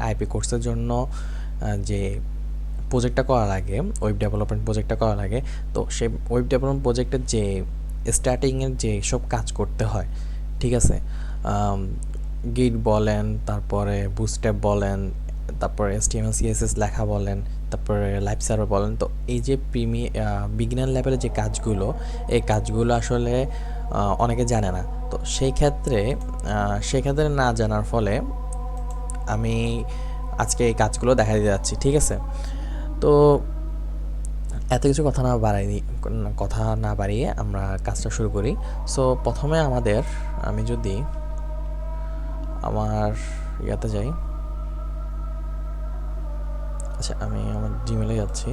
IP কোর্সের জন্য যে প্রজেক্টটা করা লাগে, ওয়েব ডেভেলপমেন্ট প্রজেক্টটা করা লাগে, তো সেই ওয়েব ডেভেলপমেন্ট প্রজেক্টের যে স্টার্টিংয়ের যে সব কাজ করতে হয়, ঠিক আছে, গিট বলেন, তারপরে বুটস্ট্র্যাপ বলেন, তারপরে HTML CSS লেখা বলেন, তারপরে লাইভ সার্ভার বলেন, তো এই যে বিগিনার লেভেলের যে কাজগুলো, এই কাজগুলো আসলে অনেকে জানে না। তো সেই ক্ষেত্রে না জানার ফলে আমি আজকে এই কাজগুলো দেখা দিতে যাচ্ছি, ঠিক আছে। তো এত কিছু কথা না বাড়িয়ে আমরা কাজটা শুরু করি। সো প্রথমে আমি যদি আমার ইয়াতে যাই, আচ্ছা আমি আমার জিমেলে যাচ্ছি,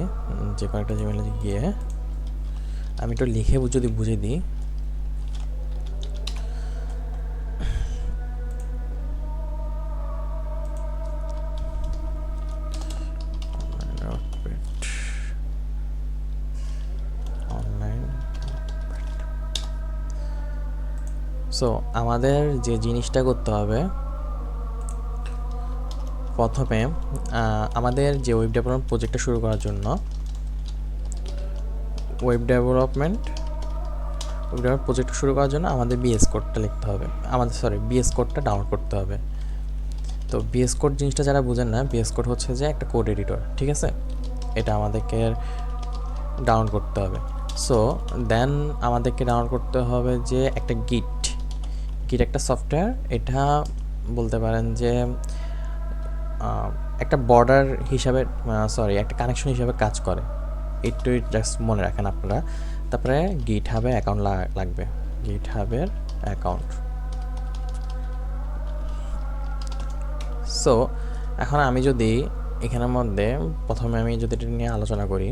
যে কোনো একটা জিমেলে গিয়ে আমি একটু লিখে যদি বুঝিয়ে দিই। অনলাইন, সো আমাদের যে জিনিসটা করতে হবে, প্রথমে আমাদের যে ওয়েব ডেভেলপমেন্ট প্রজেক্টটা শুরু করার জন্য ওয়েব ডেভেলপমেন্ট প্রজেক্ট শুরু করার জন্য আমাদের বিএস কোডটা লিখতে হবে, বিএস কোডটা ডাউনলোড করতে হবে। তো বিএস কোড জিনিসটা যারা বুঝেন না, বিএস কোড হচ্ছে যে একটা কোড এডিটর, ঠিক আছে, এটা আমাদেরকে ডাউনলোড করতে হবে। সো দেন আমাদেরকে ডাউনলোড করতে হবে যে একটা গিট একটা সফটওয়্যার, এটা বলতে পারেন যে একটা বর্ডার হিসাবে, একটা কানেকশন হিসাবে কাজ করে, একটু জাস্ট মনে রাখেন আপনারা। তারপরে গিট হাবে অ্যাকাউন্ট লাগবে, গিট হাবের অ্যাকাউন্ট। সো এখন আমি যদি এখানের মধ্যে প্রথমে আমি যদি এটা নিয়ে আলোচনা করি,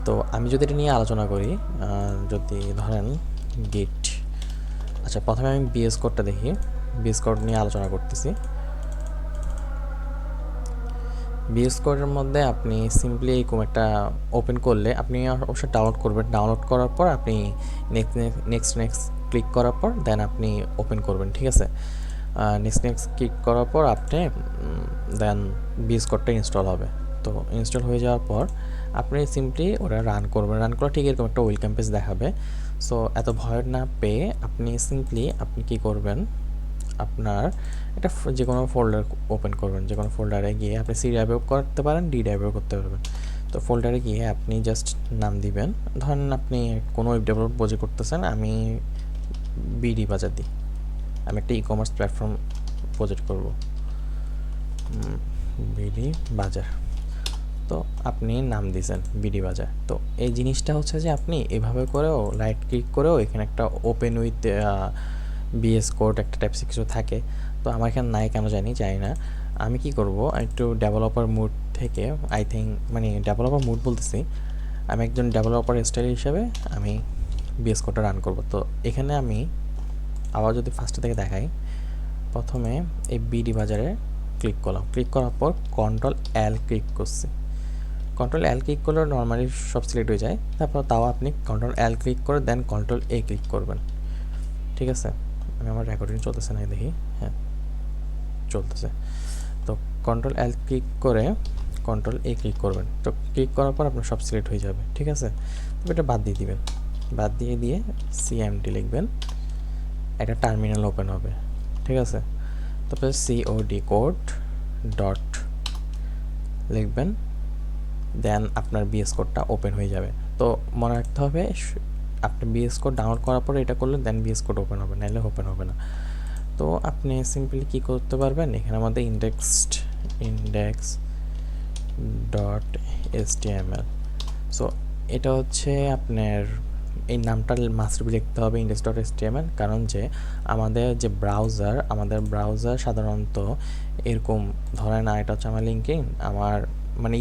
তো আমি যদি এটা নিয়ে আলোচনা করি, যদি ধরেন গিট, আচ্ছা প্রথমে আমি বিএস কোডটা দেখি, বিএস কোড নিয়ে আলোচনা করতেছি। বিএস কোডের মধ্যে আপনি সিম্পলি এরকম একটা ওপেন করলে, আপনি অবশ্যই ডাউনলোড করবেন, ডাউনলোড করার পর আপনি নেক্সট ক্লিক করার পর দেন আপনি ওপেন করবেন, ঠিক আছে। নেক্সট ক্লিক করার পর আপনি দেন বিএস কোডটা ইনস্টল হবে। তো ইনস্টল হয়ে যাওয়ার পর আপনি সিম্পলি ওটা রান করবেন, রান করে ঠিক এরকম একটা ওয়েলকাম পেজ দেখাবে। সো এত ভয় না পেয়ে আপনি কী করবেন, আপনার একটা যে কোনো ফোল্ডার ওপেন করবেন, যে কোনো ফোল্ডারে গিয়ে আপনি সি ড্রাইভেও করতে পারেন, ডি ড্রাইভেও করতে পারবেন। তো ফোল্ডারে গিয়ে আপনি জাস্ট নাম দিবেন, ধরেন আপনি কোনো ওয়েব ডেভেলপমেন্ট প্রজেক্ট করতেছেন, আমি বিডি বাজার দিই, আমি একটা ই কমার্স প্ল্যাটফর্ম প্রজেক্ট করব, বিডি বাজার। তো আপনি নাম দিয়েছেন বিডি বাজার। তো এই জিনিসটা হচ্ছে যে আপনি এভাবে করেও রাইট ক্লিক করেও এখানে একটা ওপেন উইথ বিএস কোড একটা টাইপস কিছু থাকে। তো আমার এখানে নাই কেন জানি না। আমি কি করব, একটু ডেভেলপার মুড থেকে ডেভেলপার মুড বলতেছি, আমি একজন ডেভেলপার স্টাইল হিসেবে আমি বিএস কোডটা রান করব। তো এখানে আমি আবার যদি ফার্স্টে থেকে দেখাই, প্রথমে এই বিডি বাজারে ক্লিক করলাম, ক্লিক করার পর কন্ট্রোল এল ক্লিক করছি। কন্ট্রোল এল ক্লিক করলে নর্মালি সব সিলেক্ট হয়ে যায়, তারপর তাও আপনি কন্ট্রোল এল ক্লিক করে দেন কন্ট্রোল এ ক্লিক করবেন, ঠিক আছে। আমি আমার রেকর্ডিং চলতেছে না দেখি, হ্যাঁ চলতেছে। তো কন্ট্রোল এল ক্লিক করে কন্ট্রোল এ ক্লিক করবেন। তো ক্লিক করার পর আপনার সব সিলেক্ট হয়ে যাবে, ঠিক আছে। তবে এটা বাদ দিয়ে দিবেন, বাদ দিয়ে সিএমডি লিখবেন, একটা টার্মিনাল ওপেন হবে, ঠিক আছে। তারপরে সিওডি কোড ডট লিখবেন, দেন আপনার বিএস কোডটা ওপেন হয়ে যাবে। তো মনে রাখতে হবে, আপনি বিএস কোড ডাউনলোড করার পরে এটা করলে দেন বিএস কোড ওপেন হবে, নাহলে ওপেন হবে না। তো আপনি সিম্পলি কী করতে পারবেন, এখানে আমাদের ইন্ডেক্স ডট এসটিএমএল। সো এটা হচ্ছে আপনার এই নামটা মাস্ট বি লিখতে হবে, ইন্ডেক্স ডট এসটিএমএল, কারণ যে আমাদের ব্রাউজার সাধারণত এরকম ধরে না। এটা হচ্ছে আমার লিঙ্কিং, আমার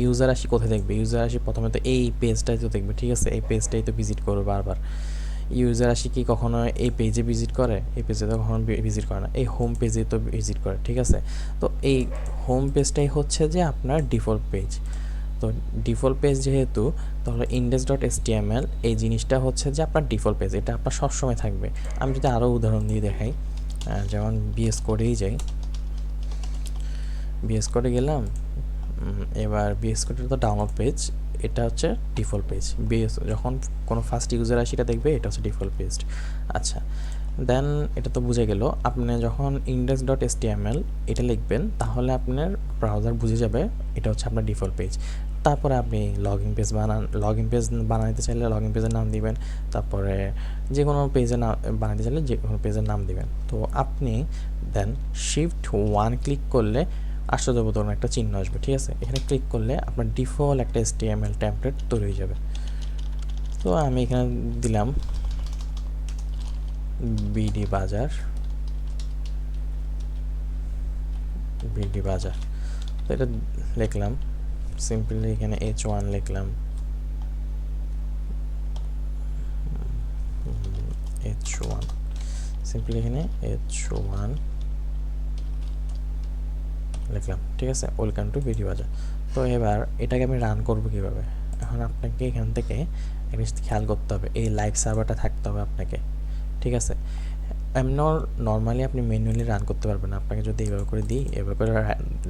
ইউজার আসি কোথায় দেখবে, ইউজার আসি প্রথমে তো এই পেজটাই তো দেখবে, ঠিক আছে, এই পেজটাই তো ভিজিট করবে বারবার। ইউজার আসি কি কখনো এই পেজে ভিজিট করে, এই পেজে তো কখনো ভিজিট করে না, এই হোম পেজে তো ভিজিট করে, ঠিক আছে। তো এই হোম পেজটাই হচ্ছে যে আপনার ডিফল্ট পেজ। তো ডিফল্ট পেজ যেহেতু, তাহলে index.html এই জিনিসটা হচ্ছে যে আপনার ডিফল্ট পেজ, এটা আপনার সবসময় থাকবে। আমি যদি আরও উদাহরণ দিয়ে দেখাই, যেমন বিএস কোডেই যাই, বিএস কোডে গেলাম, এবার বিএস কোডের তো ডাউনলোড পেজ, এটা হচ্ছে ডিফল্ট পেজ। বিএস যখন কোনো ফার্স্ট ইউজার আসে এটা দেখবে, এটা হচ্ছে ডিফল্ট পেজ। আচ্ছা, দেন এটা তো বুঝে গেল। আপনি যখন index.html এটা লিখবেন, তাহলে আপনার ব্রাউজার বুঝে যাবে এটা হচ্ছে আপনার ডিফল্ট পেজ। তারপরে আপনি লগইন পেজ বানাতে চাইলে লগইন পেজের নাম দিবেন, তারপরে যে কোনো পেজের নাম বানাতে চাইলে যে কোনো পেজের নাম দিবেন। তো আপনি দেন Shift+1 ক্লিক করলে আশ্চর্যবোধক একটা চিহ্ন আসবে, ঠিক আছে? এখানে ক্লিক করলে আপনার ডিফল্ট একটা HTML টেমপ্লেট তৈরি হয়ে যাবে। তো আমি এখানে দিলাম বিডি বাজার, তো এটা লিখলাম সিম্পলি, এখানে H1 লিখলাম, H1 সিম্পলি এখানে H1 লিখলাম, ঠিক আছে? ওয়েলকাম টু বিডি বাজার। তো এবার এটাকে আমি রান করব কিভাবে? এখন আপনাকে এখান থেকে একটা জিনিস খেয়াল করতে হবে, এই লাইভ সার্ভারটা থাকতে হবে আপনাকে, ঠিক আছে? নর্মালি আপনি ম্যানুয়ালি রান করতে পারবেন না। আপনাকে যদি এভাবে করে দিই, এভাবে করে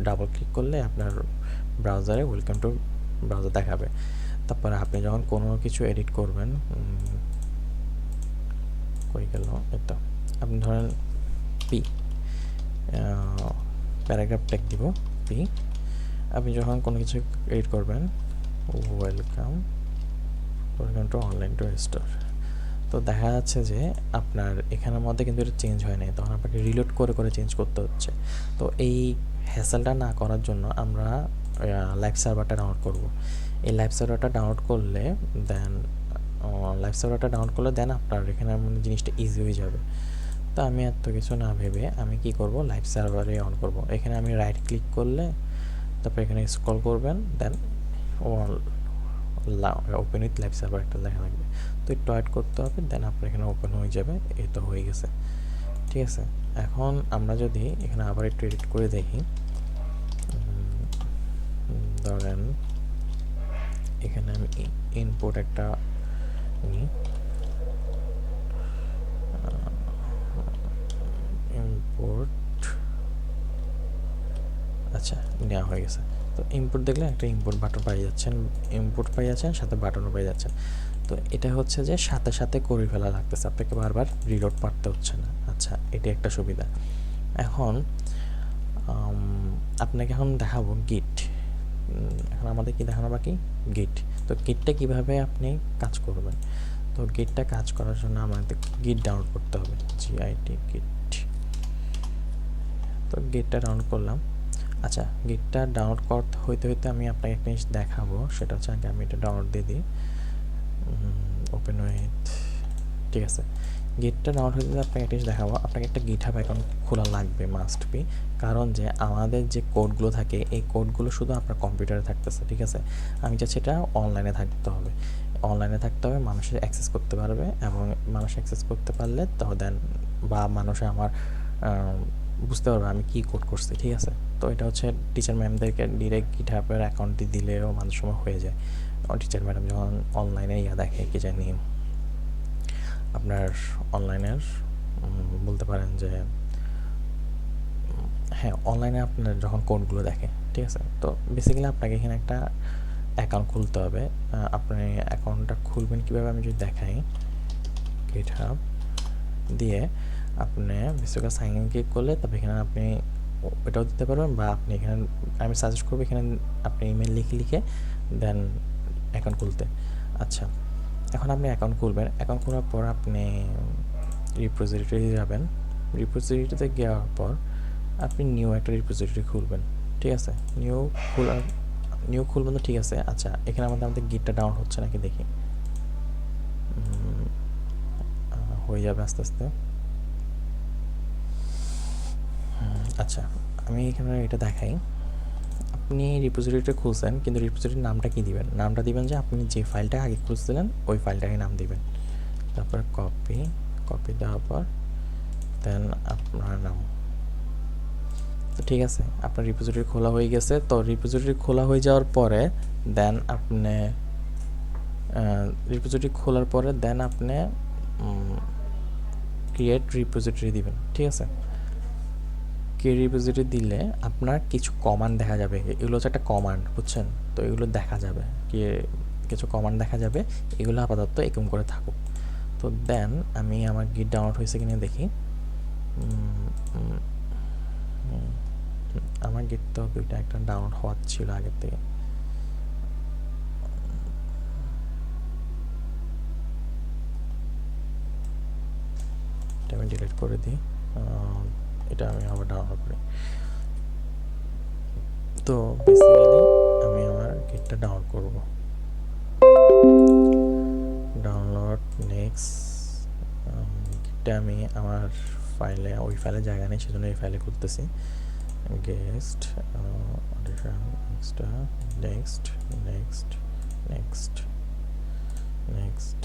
ডাবল ক্লিক করলে আপনার ব্রাউজারে ওয়েলকাম টু ব্রাউজার দেখাবে। তারপরে আপনি যখন কোনো কিছু এডিট করবেন, কই গেল এটা, আপনি ধরেন পি প্যারাগ্রাফ ট্যাগ দিব পি, আপনি যখন কোনো কিছু এডিট করবেন, welcome to online two store, তো দেখা যাচ্ছে যে আপনার এখানের মধ্যে কিন্তু এটা চেঞ্জ হয় নাই, তখন আপনাকে রিলোড করে চেঞ্জ করতে হচ্ছে। তো এই হ্যাসেলটা না করার জন্য আমরা লাইভ সার্ভারটা ডাউনলোড করব। এই লাইভ সার্ভারটা ডাউনলোড করলে দেন আপনার এখানে মানে জিনিসটা ইজি হয়ে যাবে। তো আমি এত কিছু না ভেবে আমি কি করব, লাইভ সার্ভারে অন করব। এখানে আমি রাইট ক্লিক করলে, তারপর এখানে স্ক্রল করবেন, then open with live server একটা লেখা লাগবে, তো একটু ওয়েট করতে হবে, দেন আপনার এখানে ওপেন হয়ে যাবে। এই তো হয়ে গেছে, ঠিক আছে? এখন আমরা যদি এখানে আবার একটু এডিট করে দেখি, ধরেন এখানে আমি ইনপুট একটা নিই, ইনপুট, আচ্ছা নেওয়া হয়ে গেছে। তো ইনপুট দেখলে একটা ইনপুট বাটন পাই যাচ্ছেন, সাথে বাটনও পাই যাচ্ছেন। তো এটা হচ্ছে যে সাথে সাথে করে ফেলা লাগতেছে, আপনাকে বারবার রিলোড মারতে হচ্ছে না। আচ্ছা, এটা একটা সুবিধা। এখন আপনাকে এখন দেখাবো গিট। এখন আমাদের কি দেখানো বাকি? গিট। তো গিটটা কিভাবে আপনি কাজ করবেন? তো গিটটা কাজ করার জন্য আমাদের গিট ডাউনলোড করতে হবে, GIT গিট। তো গিটটা ডাউনলোড করলাম। আচ্ছা, গিটটা ডাউনলোড করতে হইতে আমি আপনাকে একটা জিনিস দেখাবো, সেটা হচ্ছে আগে আমি এটা ডাউনলোড দিয়ে দিই, ওপেন উইথ, ঠিক আছে? গিটটা ডাউনলোড হইতে আপনাকে একটা জিনিস দেখাবো, আপনাকে একটা গিটহাব অ্যাকাউন্ট খোলা লাগবে, মাস্ট বি। কারণ যে আমাদের যে কোডগুলো থাকে, এই কোডগুলো শুধু আপনার কম্পিউটারে থাকতেছে, ঠিক আছে? আমি চাচ্ছি এটা অনলাইনে থাকতে হবে, মানুষের অ্যাক্সেস করতে পারবে, এবং মানুষ অ্যাক্সেস করতে পারলে তো দেন বা মানুষে আমার বুঝতে পারবে আমি কী কোড করছি, ঠিক আছে? তো এটা হচ্ছে টিচার ম্যামদেরকে ডিরেক্ট গিটহাবের অ্যাকাউন্টটি দিলেও মানুষ সময় হয়ে যায়। টিচার ম্যাডাম যখন অনলাইনে দেখে, কি জানি আপনার অনলাইনের বলতে পারেন যে, হ্যাঁ, অনলাইনে আপনার যখন কোডগুলো দেখে, ঠিক আছে? তো বেসিক্যালি আপনাকে এখানে একটা অ্যাকাউন্ট খুলতে হবে। আপনি অ্যাকাউন্টটা খুলবেন কীভাবে আমি যদি দেখাই, গিটহাব দিয়ে আপনি বেসিক্যালি সাইন ইন ক্লিক করলে, তবে এখানে আপনি এটাও দিতে পারবেন, বা আপনি এখানে আমি সাজেস্ট করবো এখানে আপনি ইমেল লিখে দেন অ্যাকাউন্ট খুলতে। আচ্ছা, এখন আপনি অ্যাকাউন্ট খুলবেন। অ্যাকাউন্ট খোলার পর আপনি রিপোজিটরি যাবেন, রিপোজিটরিতে যাওয়ার পর আপনি নিউ একটা রিপোজিটরি খুলবেন, ঠিক আছে? নিউ খুলবেন তো, ঠিক আছে। আচ্ছা, এখানে আমাদের গিটটা ডাউনলোড হচ্ছে নাকি দেখি, হয়ে যাবে আস্তে আস্তে। আচ্ছা, আমি এখানে এটা দেখাই, আপনি রিপোজিটরিটা খুলছেন, কিন্তু রিপোজিটরির নামটা কি দিবেন? নামটা দিবেন যে আপনি যে ফাইলটা আগে খুলছিলেন ওই ফাইলটাকে নাম দিবেন, তারপর কপি দেওয়ার পর দেন আপনার নাম, তো ঠিক আছে, আপনার রিপোজিটরি খোলা হয়ে গেছে। তো রিপোজিটরি খোলা হয়ে যাওয়ার পরে দেন আপনি রিপোজিটরি খোলার পরে দেন আপনি ক্রিয়েট রিপোজিটরি দিবেন, ঠিক আছে। ক্রিয়েট রিপোজিটরি দিলে আপনার কিছু কমান্ড দেখা যাবে, এগুলো হচ্ছে একটা কমান্ড, বুঝছেন। তো এগুলো দেখা যাবে, কিছু কমান্ড দেখা যাবে, এগুলো আপাতত এরকম করে থাকুক। তো দেন আমি আমার গিট ডাউনলোড হয়েছে কিনা দেখি। আমার গিট তো দুইটা, একটা ডাউনলোড হওয়ার ছিল আগের থেকে। এটা আমি ডিলিট করে দিই, এটা আমি আবার ডাউনলোড করি। তো বেসিক্যালি আমি আমার গিটটা ডাউনলোড করব। ডাউনলোড নেক্সট, গিটটা আমি আমার ফাইলে, ওই ফাইলে জায়গা নেই, সেজন্য এই ফাইলে খুলতেছি। Guest audition extra, next next next next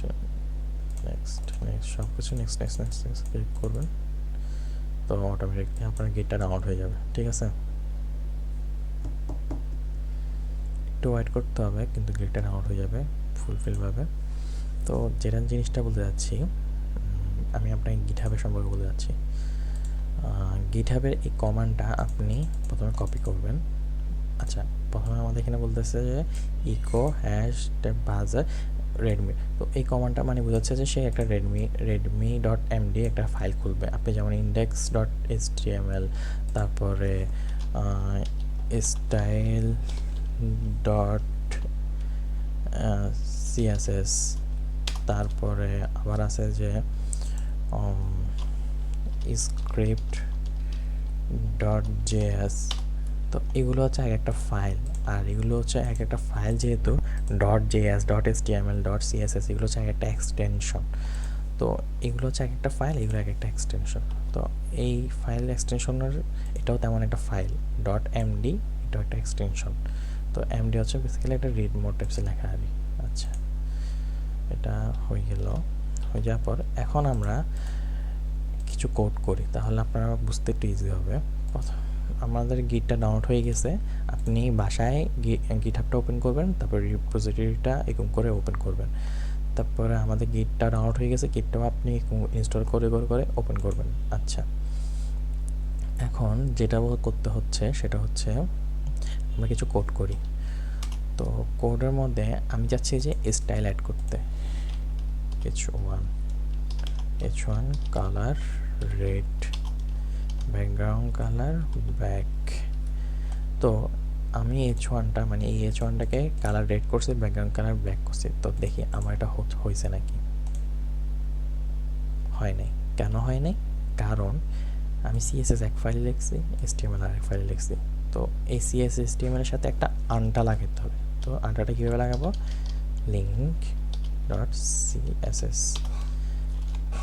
next next সব কিছু next next next next click করবেন। তো অটোমেটিকলি আপনার গিটটা ডাউনলোড হয়ে যাবে, ঠিক আছে। একটু ওয়েট করতে হবে, কিন্তু গিটটা ডাউনলোড হয়ে যাবে ফুলফিলভাবে। তো যেটা জিনিসটা বলতে যাচ্ছি, আমি আপনাকে গিটহাবের সম্পর্কে বলতে যাচ্ছি। গিটহাবের এই কমান্ডটা আপনি প্রথমে কপি করবেন। আচ্ছা, প্রথমে আমাদের এখানে বলতেছে যে ইকো হ্যাশ ট্যাব বাজার রেডমি। তো এই কমান্ডটা মানে বোঝাচ্ছে যে সে একটা রেডমি ডট এমডি একটা ফাইল খুলবে। আপনি যেমন ইন্ডেক্স ডট এইচটিএমএল, তারপরে স্টাইল ডট সিএসএস, তারপরে আবার আছে যে স্ক্রিপ্ট ডট জেএস। তো এগুলো হচ্ছে এক একটা ফাইল, আর এগুলো হচ্ছে এক একটা ফাইল, যেহেতু dot JS dot HTML dot CSS এগুলো হচ্ছে এক একটা এক্সটেনশন। তো এগুলো হচ্ছে এক একটা ফাইল, এগুলো এক একটা এক্সটেনশন। তো এই ফাইল এক্সটেনশনের এটাও তেমন একটা ফাইল, ডট এমডি এটাও একটা এক্সটেনশন। তো এমডি হচ্ছে বেসিক্যালি একটা রিড মোড টাইপসে লেখা আর কি। আচ্ছা, এটা হয়ে গেল। হয়ে যাওয়ার পর এখন আমরা কিছু কোড করি, তাহলে আপনারা বুঝতে একটু ইজি হবে। আমাদের গিটটা ডাউনলোড হয়ে গেছে, আপনি বাসায় গিটহাবটা ওপেন করবেন, তারপর রিপোজিটরিটা এরকম করে ওপেন করবেন। তারপরে আমাদের গিটটা ডাউনলোড হয়ে গেছে, গিটটাও আপনি ইনস্টল করে ওপেন করবেন। আচ্ছা, এখন যেটা করতে হচ্ছে সেটা হচ্ছে আমরা কিছু কোড করি। তো কোডের মধ্যে আমি চাচ্ছি যে স্টাইল অ্যাড করতে। H1 colour red, background colour black. তো আমি H1টা মানে এই H1টাকে কালার রেড করছি, ব্যাকগ্রাউন্ড কালার ব্ল্যাক করছি। তো দেখি আমার এটা হয়েছে নাকি। হয় নাই। কেন হয় নাই? কারণ আমি সিএসএস এক ফাইলে লিখছি, এসটিএমএল আর এক ফাইলে লিখছি। তো এই সিএসএস এসটিএমএল এর সাথে একটা আনটা লাগাতে হবে। তো আনটাটা কীভাবে লাগাবো? লিঙ্ক ডট সিএসএস,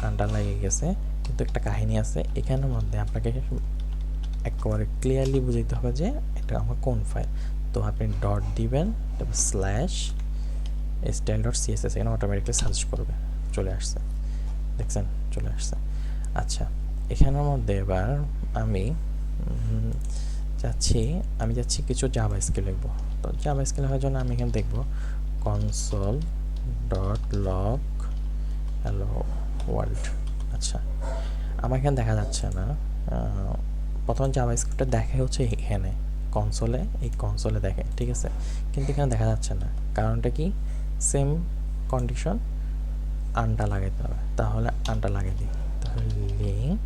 আনটা লাগিয়ে গেছে, কিন্তু একটা কাহিনী আছে এখানের মধ্যে। আপনাকে একেবারে ক্লিয়ারলি বুঝাইতে হবে যে এটা আমার কোন ফাইল। তো আপনি ডট দিবেন, তারপর স্ল্যাশ স্টাইল ডট সিএসএস, এখানে অটোমেটিকলি সার্চ করবে, চলে আসছে, দেখছেন চলে আসছে। আচ্ছা, এখানের মধ্যে এবার আমি যাচ্ছি কিছু জাভা স্ক্রিপ্ট লিখবো। তো জাভা স্ক্রিপ্ট হওয়ার জন্য আমি এখানে দেখবো console dot log hello world. আচ্ছা, আমার এখানে দেখা যাচ্ছে না। প্রথমে জাভা স্ক্রিপ্টটা দেখে হচ্ছে এখানে কনসোলে, এই কনসোলে দেখে, ঠিক আছে, কিন্তু এখানে দেখা যাচ্ছে না। কারণটা কি? সেম কন্ডিশন, আনটা লাগাইতে হবে। তাহলে আনটা লাগিয়ে দিই। তাহলে link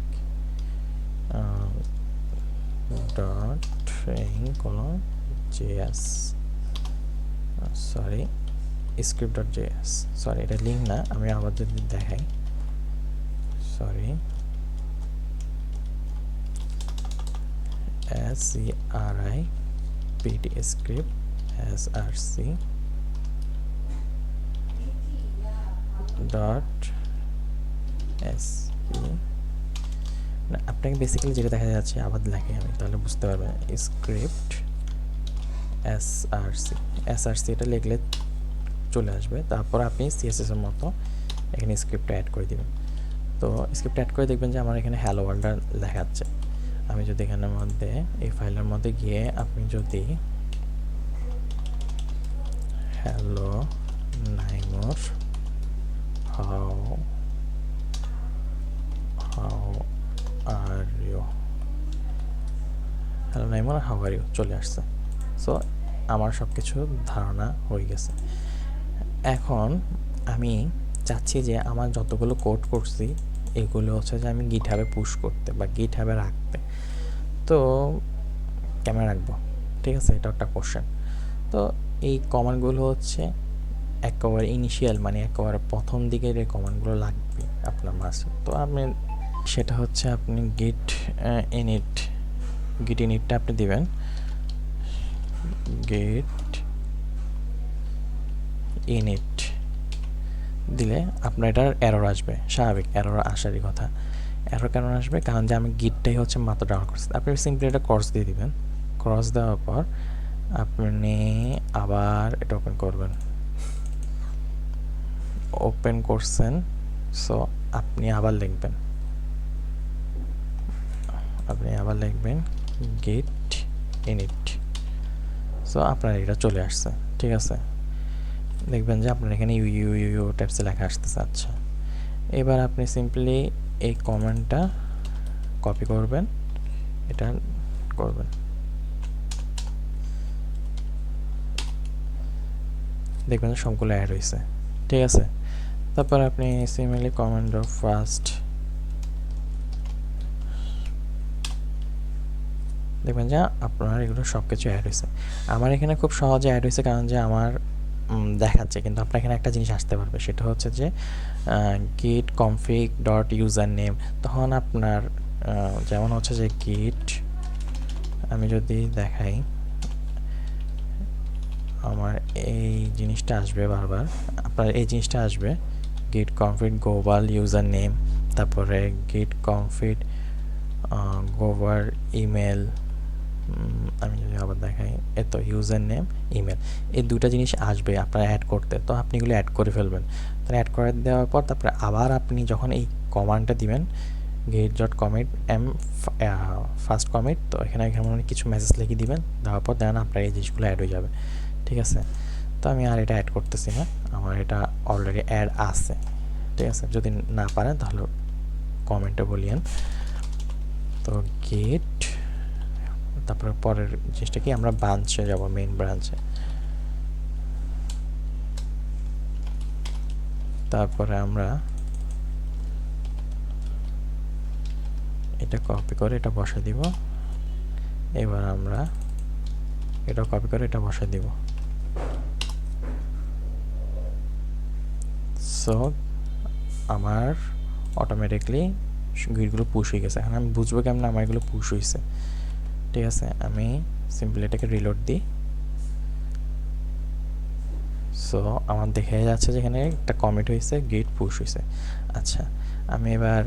dot js, sorry script dot js, sorry এটা লিঙ্ক না, আমি আবার যদি দেখাই, sorry script script src dot sp। আপনাকে বেসিক্যালি যেটা দেখা যাচ্ছে আবার দেখে আমি, তাহলে বুঝতে পারবেন। স্ক্রিপ্ট src এটা লিখলে চলে আসবে। তারপর আপনি সিএসএস এর মতো এখানে স্ক্রিপ্ট অ্যাড করে দিবেন। তো স্ক্রিপ্ট অ্যাড করে দেখবেন যে আমার এখানে হ্যালো ওয়ার্ল্ড লেখা যাচ্ছে। আমি যদি এখানের মধ্যে এই ফাইলের মধ্যে গিয়ে আপনি যদি hello Naimur how are you, hello Naimur how are you চলে আসছে। সো আমার সব কিছু ধারণা হয়ে গেছে। এখন আমি চাচ্ছি যে আমার যতগুলো কোড করছি এগুলো হচ্ছে যে আমি গিটহাবে পুশ করতে বা গিটহাবে রাখতে। তো কেমন রাখবো, ঠিক আছে, এটা একটা কোশ্চেন। তো এই কমান্ডগুলো হচ্ছে একেবারে ইনিশিয়াল, মানে একেবারে প্রথম দিকের এই কমান্ডগুলো লাগবে আপনার মাঝে। তো আপনি সেটা হচ্ছে আপনি গিট ইনিটটা আপনি দিবেন, গিট ইনিট দিলে আপনার এটার এরর আসবে, স্বাভাবিক এরর আসারই কথা। এরর কেন আসবে, কারণ যে আমি গিটটাই হচ্ছে মাত্র ডাউনলোড করছি। আপনি সিম্পলি এটা ক্রস দিয়ে দিবেন, ক্রস দেওয়ার পর আপনি আবার এটা ওপেন করবেন, ওপেন করছেন। সো আপনি আবার লিখবেন গিট ইনিট। সো আপনার এটা চলে আসছে, ঠিক আছে। দেখবেন যে আপনার এখানে ইউ টাইপসে লেখা আসতেছে। আচ্ছা, এবার আপনি সিম্পলি এই কমেন্টটা কপি করবেন, এটা করবেন, দেখবেন যে সবগুলো অ্যাড হয়েছে, ঠিক আছে। তারপর আপনি সিমিলারলি কমান্ড অফ ফার্স্ট, দেখবেন যে আপনার এগুলো সব কিছু অ্যাড হয়েছে। আমার এখানে খুব সহজে অ্যাড হয়েছে, কারণ যে আমার দেখাচ্ছে, কিন্তু আপনার এখানে একটা জিনিস আসতে পারবে, সেটা হচ্ছে যে গিট কনফিগ ডট ইউজার নেম। তখন আপনার যেমন হচ্ছে যে গিট, আমি যদি দেখাই, আমার এই জিনিসটা আসবে বারবার, আপনার এই জিনিসটা আসবে গিট কনফিগ গ্লোবাল ইউজার নেম, তারপরে গিট কনফিগ গোভার ইমেল। আমি যদি আবার দেখাই, এত ইউজার নেম ইমেল, এই দুটা জিনিস আসবে আপনার অ্যাড করতে। তো আপনি এগুলো অ্যাড করে ফেলবেন। তাহলে অ্যাড করে দেওয়ার পর তারপরে আবার আপনি যখন এই কমান্ডটা দিবেন git dot commit first commit, তো এখানে কিছু মেসেজ লিখে দিবেন, দেওয়ার পর দেখেন আপনার এই জিনিসগুলো অ্যাড হয়ে যাবে, ঠিক আছে। তো আমি আর এটা অ্যাড করতেছি না, আমার এটা অলরেডি অ্যাড আছে, ঠিক আছে। যদি না পারেন তাহলে কমেন্টে বলিয়েন। তো গেট, তারপরে পরের জিনিসটা কি, আমরা ব্রাঞ্চে যাব, মেইন ব্রাঞ্চে। তারপরে আমরা এটা কপি করে এটা বসে দিব। এবার আমরা এটা কপি করে এটা বসে দিব। সো আমার অটোমেটিকলি গিটগুলো পুশ হয়ে গেছে। এখন আমি বুঝবো কেমন আমার এগুলো পুশ হয়েছে, ঠিক আছে। আমি সিম্পলি এটাকে রিলোড দিই। সো আমার দেখে যাচ্ছে যে এখানে একটা কমিট হয়েছে, গিট পুশ হয়েছে। আচ্ছা, আমি এবার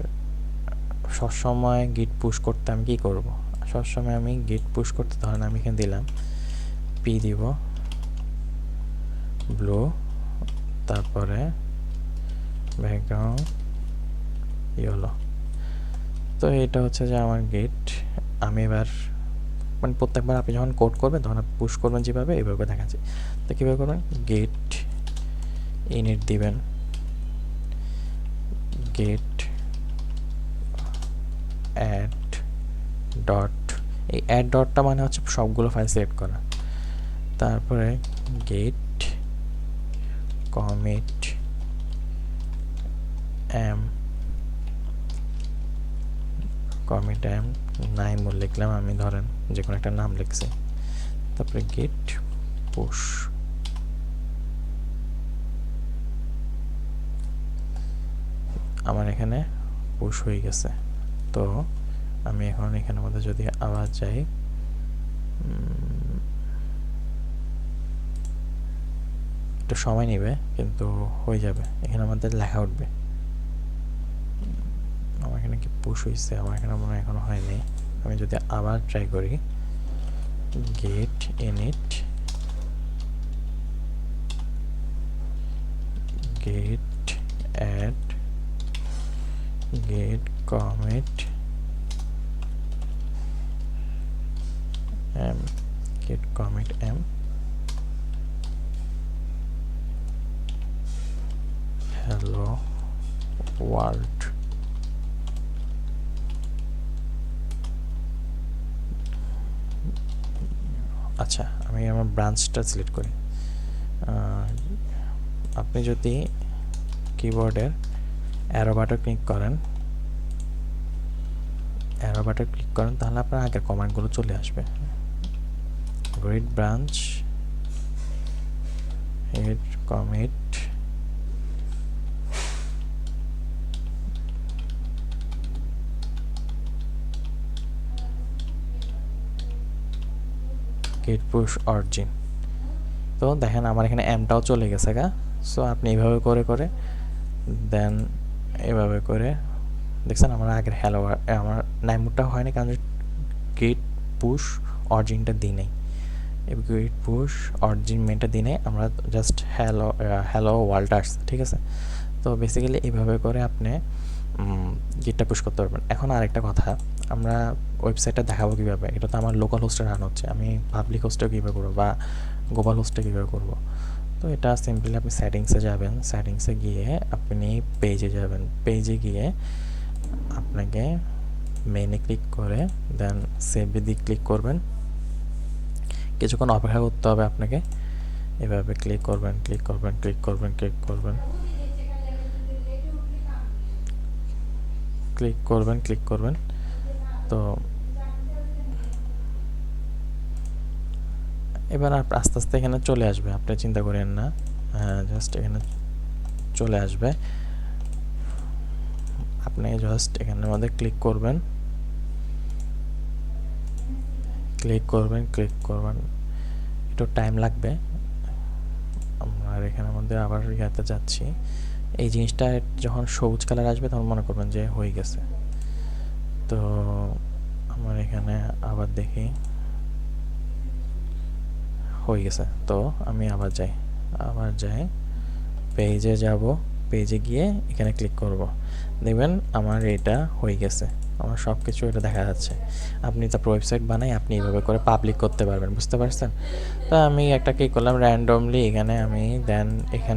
সবসময় গিট পুশ করতে আমি কী করবো, সবসময় আমি গিট পুশ করতে, ধরেন আমি এখানে দিলাম পি দিব, ব্লু, তারপরে ব্যাকগ্রাউন্ড ইয়েলো। তো এটা হচ্ছে যে আমার গেট। আমি এবার মানে প্রত্যেকবার আপনি যখন কোড করবেন তখন আপনি পুশ করবেন যেভাবে, এইভাবে দেখাচ্ছি। তো কীভাবে করবেন, গেট ইনিট দিবেন, গেট অ্যাড ডট, এই অ্যাড ডটটা মানে হচ্ছে সবগুলো ফাইল সিলেক্ট করা। তারপরে গেট কমিট নাইমুর লিখলাম, আমি ধরেন যে কোনো একটা নাম লিখছি। তারপরে গেট পুশ, আমার এখানে পুশ হয়ে গেছে। তো আমি এখন এখানের মধ্যে যদি আবার যাই, একটু সময় নেবে কিন্তু হয়ে যাবে, এখানের মধ্যে লেখা উঠবে। আমার এখানে কি পুশ হয়েছে, আমার এখানে মনে হয় এখনো হয়নি। আমি যদি আবার ট্রাই করি, git init, git add, git commit m git commit m hello world। আচ্ছা, আমি আমার ব্রাঞ্চটা সিলেক্ট করি। আপনি যদি কিবোর্ডের অ্যারো বাটন ক্লিক করেন তাহলে আপনার আগের কমান্ডগুলো চলে আসবে। Grid branch git commit git push origin। তো দেখেন আমার এখানে এমটাও চলে গেছে গা। সো আপনি এইভাবে করে করে দেন এভাবে করে দেখছেন আমার আগের হ্যালো আমার নাইমুডটা হয় না, কারণ গিট পুশ অরিজিনটা দিই নাই। এই গিট পুশ অরিজিন মেনটা দিই নাই, আমরা জাস্ট হ্যালো ওয়ার্ল্ড আসছে, ঠিক আছে। তো বেসিক্যালি এইভাবে করে আপনি গিটটা পুশ করতে পারবেন। এখন আরেকটা কথা, আমরা ওয়েবসাইটটা দেখাবো কীভাবে, এটা তো আমার লোকাল হোস্টে রান হচ্ছে, আমি পাবলিক হোস্টেও কীভাবে করবো বা গ্লোবাল হোস্টে কীভাবে করবো। তো এটা সিম্পলি আপনি সেটিংসে যাবেন, সেটিংসে গিয়ে আপনি পেজে যাবেন, পেজে গিয়ে আপনাকে মেইনে ক্লিক করে দেন সেভ দি ক্লিক করবেন। কিছুক্ষণ অপেক্ষা করতে হবে আপনাকে, এভাবে ক্লিক করবেন ক্লিক করবেন ক্লিক করবেন ক্লিক করবেন ক্লিক করবেন ক্লিক করবেন। তো এবার আস্তে আস্তে এখানে চলে আসবে, আপনি চিন্তা করেন না, জাস্ট এখানে চলে আসবে। আপনি জাস্ট এখানের মধ্যে ক্লিক করবেন ক্লিক করবেন ক্লিক করবেন, একটু টাইম লাগবে। আমরা এখানের মধ্যে আবার ইয়াতে যাচ্ছি, এই জিনিসটা যখন সবুজ কালার আসবে তখন মনে করবেন যে হয়ে গেছে। তো আমার এখানে আবার দেখি হয়ে গেছে। তো আমি আবার যাই পেজে যাব, পেজে গিয়ে এখানে ক্লিক করব, দেখবেন আমার এটা হয়ে গেছে, আমার সব কিছু এটা দেখা যাচ্ছে। আপনি তারপর ওয়েবসাইট বানাই আপনি এইভাবে করে পাবলিক করতে পারবেন, বুঝতে পারছেন। তো আমি একটা কি করলাম র্যান্ডমলি এখানে আমি দেন এখানে